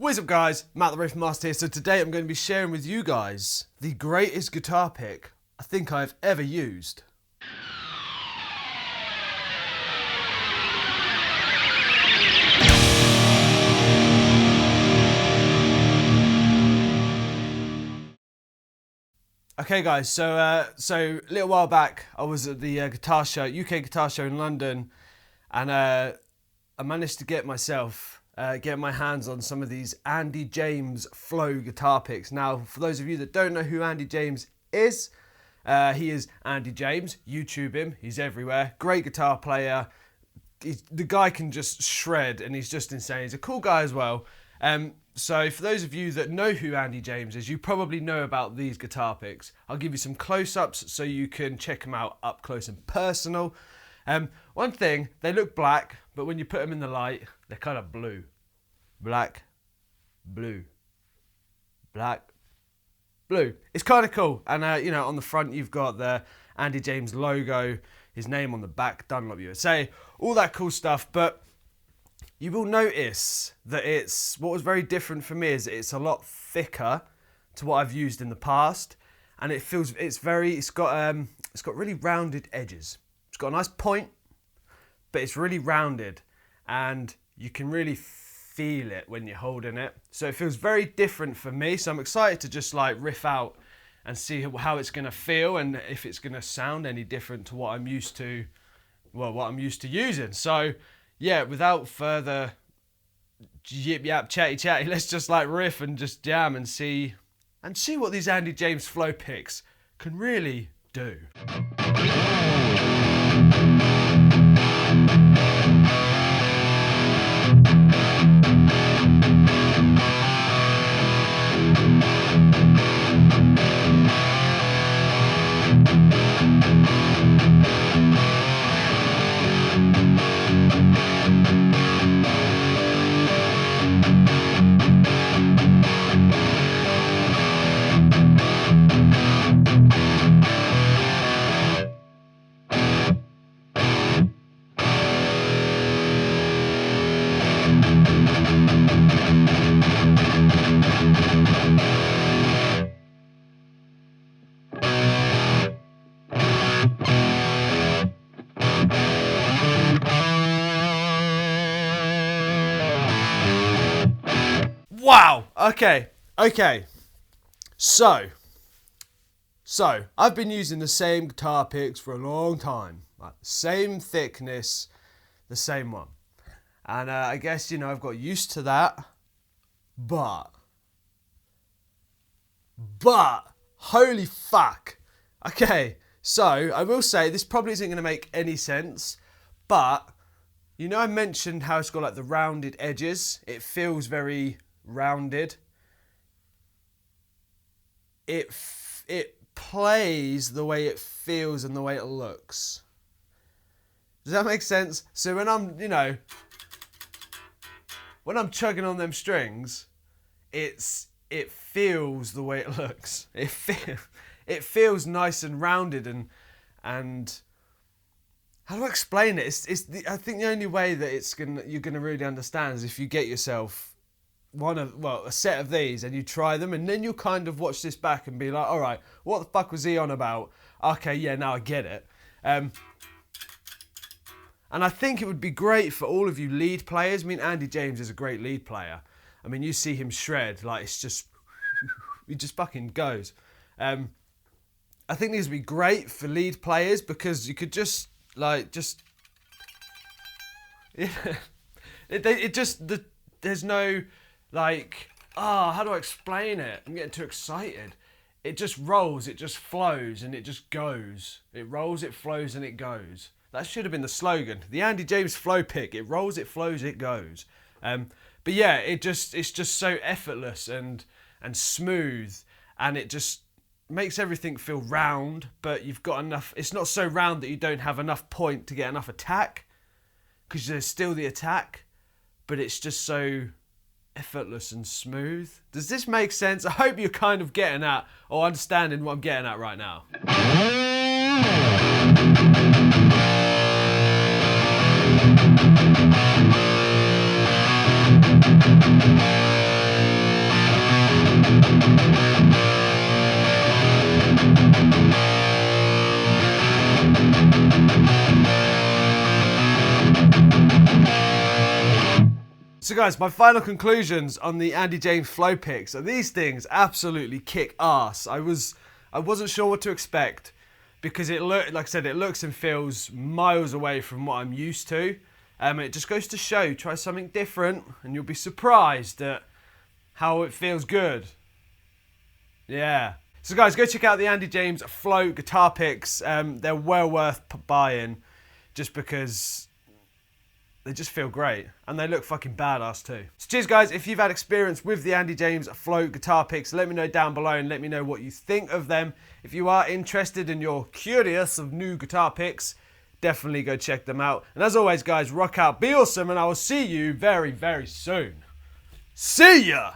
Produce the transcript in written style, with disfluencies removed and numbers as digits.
What's up guys, Matt the Riff Master here. So today I'm going to be sharing with you guys the greatest guitar pick I think I've ever used. Okay guys, so a little while back I was at the guitar show, UK guitar show in London, and I managed to get my hands on some of these Andy James Flo guitar picks. Now, for those of you that don't know who Andy James is, he is Andy James. YouTube him, he's everywhere. Great guitar player. The guy can just shred and he's just insane. He's a cool guy as well. So for those of you that know who Andy James is, you probably know about these guitar picks. I'll give you some close-ups so you can check them out up close and personal. One thing, they look black, but when you put them in the light, they're kind of blue. Black, blue, black, blue. It's kind of cool. And, on the front, you've got the Andy James logo, his name on the back, Dunlop USA, all that cool stuff. But you will notice that what was very different for me is it's a lot thicker to what I've used in the past. And it's got really rounded edges. It's got a nice point, but it's really rounded, and you can really feel it when you're holding it. So it feels very different for me. So I'm excited to just like riff out and see how it's going to feel and if it's going to sound any different to what I'm used to, using. So yeah, without further yip yap chatty, let's just like riff and just jam and see what these Andy James Flo picks can really do. Wow. Okay. So I've been using the same guitar picks for a long time. Like same thickness, the same one. And I guess, I've got used to that. But holy fuck. Okay. So I will say this probably isn't going to make any sense, but I mentioned how it's got like the rounded edges. It feels very rounded. It plays the way it feels and the way it looks. Does that make sense? So when I'm chugging on them strings, it feels the way it looks. It feels nice and rounded and how do I explain it? I think the only way that you're gonna really understand is if you get yourself a set of these and you try them, and then you'll kind of watch this back and be like, all right, what the fuck was he on about? Okay, yeah, now I get it. And I think it would be great for all of you lead players. I mean, Andy James is a great lead player. I mean, you see him shred, like it's just, he just fucking goes. I think these would be great for lead players because you could there's no how do I explain it? I'm getting too excited. It just rolls, it just flows, and it just goes. It rolls, it flows, and it goes. That should have been the slogan. The Andy James Flo pick. It rolls, it flows, it goes. But yeah, it's just so effortless and smooth, and it just makes everything feel round, but you've got enough. It's not so round that you don't have enough point to get enough attack, because there's still the attack, but it's just so effortless and smooth. Does this make sense? I hope you're kind of getting at or understanding what I'm getting at right now. So guys, my final conclusions on the Andy James Flo picks are these things absolutely kick ass. I wasn't sure what to expect because like I said, it looks and feels miles away from what I'm used to. It just goes to show, try something different and you'll be surprised at how it feels good. Yeah. So guys, go check out the Andy James Flo guitar picks. They're well worth buying just because they just feel great and they look fucking badass too. So cheers guys, if you've had experience with the Andy James Flo guitar picks, let me know down below and let me know what you think of them. If you are interested and you're curious of new guitar picks, definitely go check them out. And as always guys, rock out, be awesome, and I will see you very, very soon. See ya!